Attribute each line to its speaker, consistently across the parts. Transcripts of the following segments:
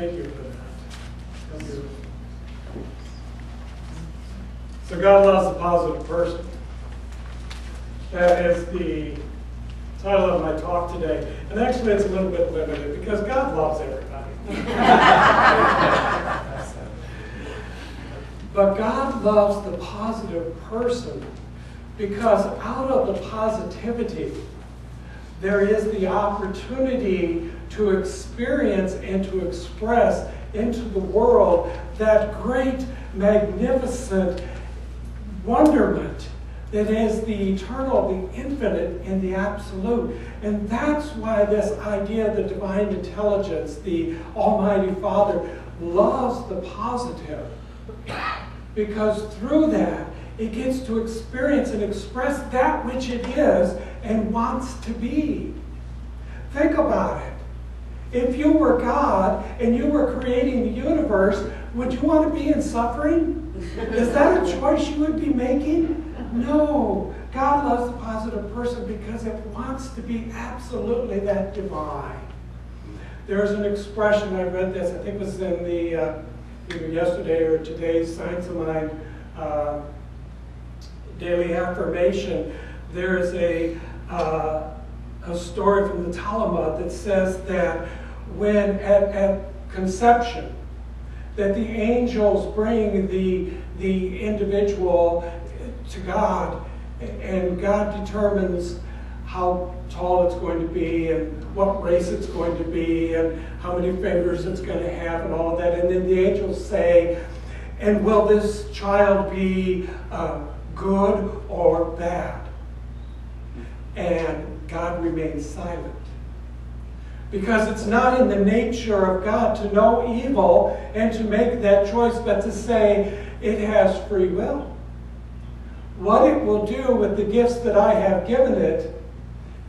Speaker 1: Thank you for that. Thank you. So God loves a positive person. That is the title of my talk today. And actually it's a little bit limited because God loves everybody. But God loves the positive person because out of the positivity, there is the opportunity to experience and to express into the world that great, magnificent wonderment that is the eternal, the infinite, and the absolute. And that's why this idea of the divine intelligence, the Almighty Father, loves the positive. Because through that, it gets to experience and express that which it is and wants to be. Think about it. If you were God and you were creating the universe, would you want to be in suffering? Is that a choice you would be making? No. God loves the positive person because it wants to be absolutely that divine. There's an expression, I read this, I think it was in the either yesterday or today's Science of Mind daily affirmation. There's a story from the Talmud that says that when at conception, that the angels bring the individual to God, and God determines how tall it's going to be and what race it's going to be and how many fingers it's going to have and all of that. And then the angels say, and will this child be good or bad? And God remains silent. Because it's not in the nature of God to know evil and to make that choice, but to say it has free will. What it will do with the gifts that I have given it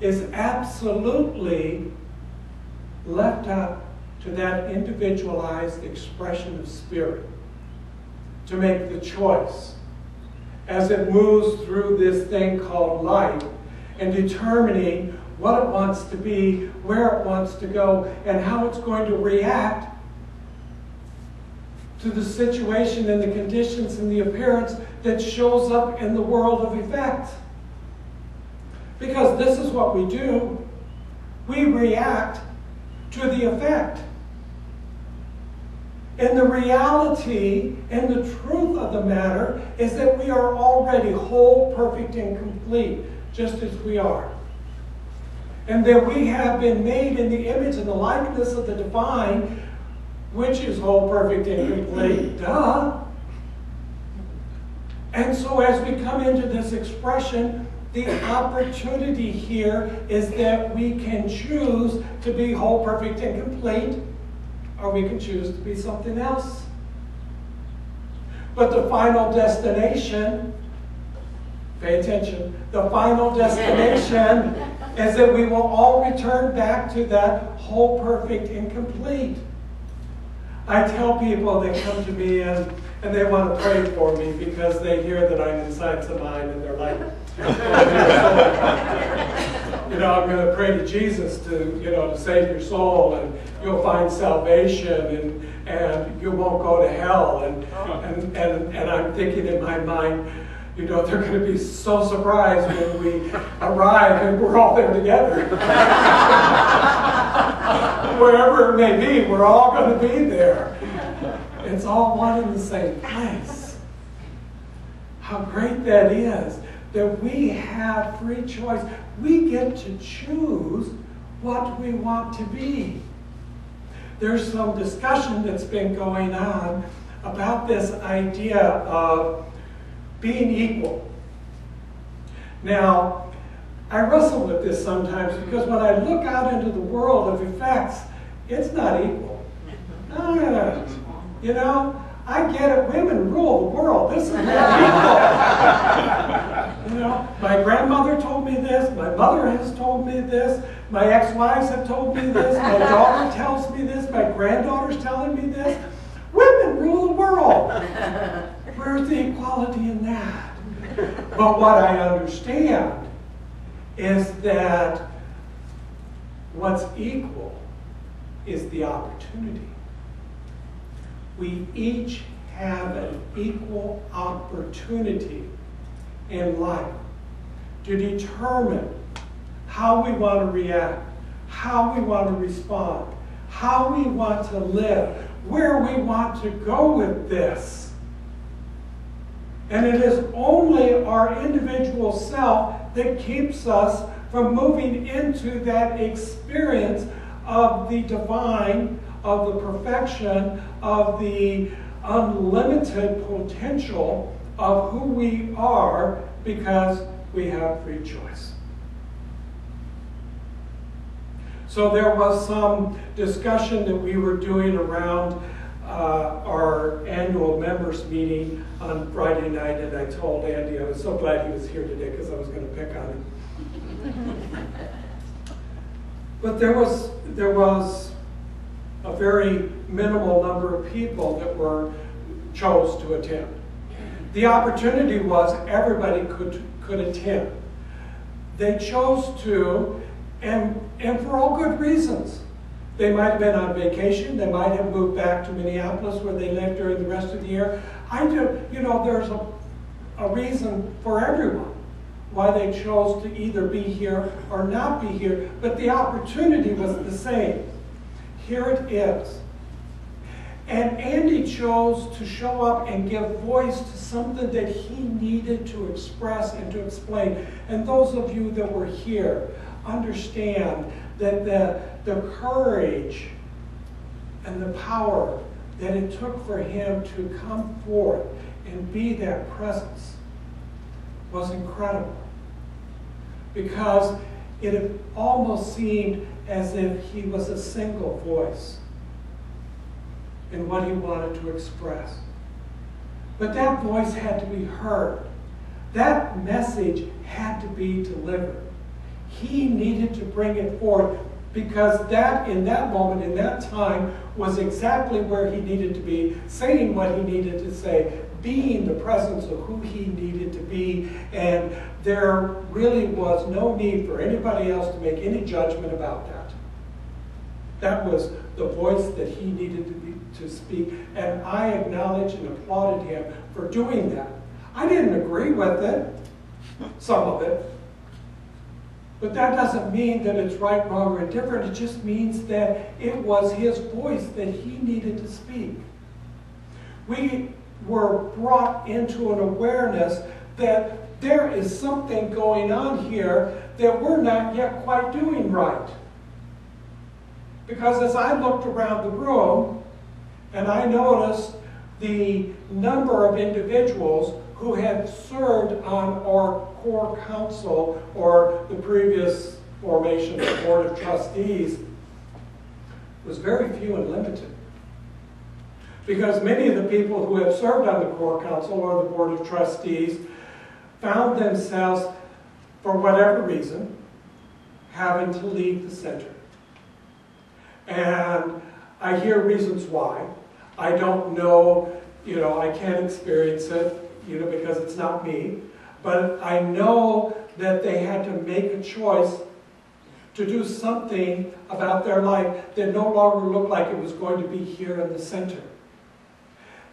Speaker 1: is absolutely left up to that individualized expression of spirit to make the choice as it moves through this thing called life and determining what it wants to be, where it wants to go, and how it's going to react to the situation and the conditions and the appearance that shows up in the world of effect. Because this is what we do. We react to the effect. And the reality and the truth of the matter is that we are already whole, perfect, and complete, just as we are. And that we have been made in the image and the likeness of the divine, which is whole, perfect, and complete. Duh. And so as we come into this expression, the opportunity here is that we can choose to be whole, perfect, and complete, or we can choose to be something else. But the final destination, pay attention, the final destination is that we will all return back to that whole, perfect, and complete. I tell people that come to me and they want to pray for me because they hear that I'm in Science of Mind and they're like, you know, I'm going to pray to Jesus to save your soul and you'll find salvation and you won't go to hell. And I'm thinking in my mind, they're going to be so surprised when we arrive and we're all there together. Wherever it may be, we're all going to be there. It's all one and the same place. How great that is, that we have free choice. We get to choose what we want to be. There's some discussion that's been going on about this idea of being equal. Now, I wrestle with this sometimes because when I look out into the world of effects, it's not equal. No. You know, I get it. Women rule the world. This is not equal. You know, my grandmother told me this. My mother has told me this. My ex-wives have told me this. My daughter tells me this. My granddaughter's telling me this. Women rule the world. Where's the equality in that? But what I understand is that what's equal is the opportunity. we each have an equal opportunity in life to determine how we want to react, how we want to respond, how we want to live, where we want to go with this. And it is only our individual self that keeps us from moving into that experience of the divine, of the perfection, of the unlimited potential of who we are, because we have free choice. So there was some discussion that we were doing around our annual members meeting on Friday night, and I told Andy I was so glad he was here today because I was going to pick on him. But there was a very minimal number of people that chose to attend. The opportunity was everybody could attend. They chose to, and for all good reasons. They might have been on vacation. They might have moved back to Minneapolis where they lived during the rest of the year. There's a reason for everyone why they chose to either be here or not be here, but the opportunity was the same. Here it is. And Andy chose to show up and give voice to something that he needed to express and to explain. And those of you that were here understand that the courage and the power that it took for him to come forth and be that presence was incredible. Because it almost seemed as if he was a single voice in what he wanted to express. But that voice had to be heard. That message had to be delivered. He needed to bring it forth, because that, in that moment, in that time, was exactly where he needed to be, saying what he needed to say, being the presence of who he needed to be, and there really was no need for anybody else to make any judgment about that. That was the voice that he needed to speak, and I acknowledged and applauded him for doing that. I didn't agree with it, some of it, but that doesn't mean that it's right, wrong, or indifferent. It just means that it was his voice that he needed to speak. We were brought into an awareness that there is something going on here that we're not yet quite doing right. Because as I looked around the room, and I noticed the number of individuals who had served on our core council or the previous formation of the Board of Trustees was very few and limited. Because many of the people who have served on the core council or the Board of Trustees found themselves, for whatever reason, having to leave the center. And I hear reasons why. I don't know, I can't experience it, because it's not me. But I know that they had to make a choice to do something about their life that no longer looked like it was going to be here in the center.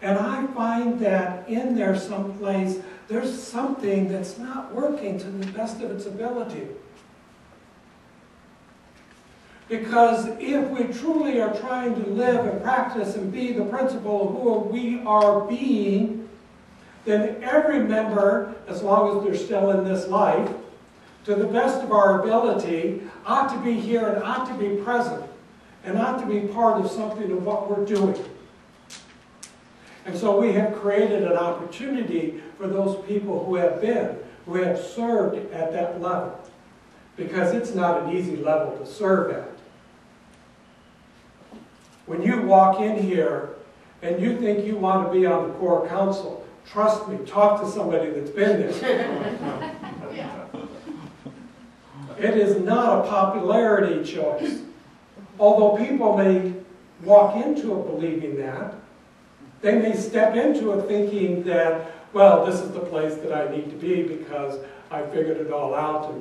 Speaker 1: And I find that in there someplace, there's something that's not working to the best of its ability. Because if we truly are trying to live and practice and be the principle of who we are being, then every member, as long as they're still in this life, to the best of our ability, ought to be here and ought to be present and ought to be part of something of what we're doing. And so we have created an opportunity for those people who have served at that level. Because it's not an easy level to serve at. When you walk in here and you think you want to be on the core council, trust me, talk to somebody that's been there. It is not a popularity choice. Although people may walk into it believing that, they may step into it thinking that, well, this is the place that I need to be because I figured it all out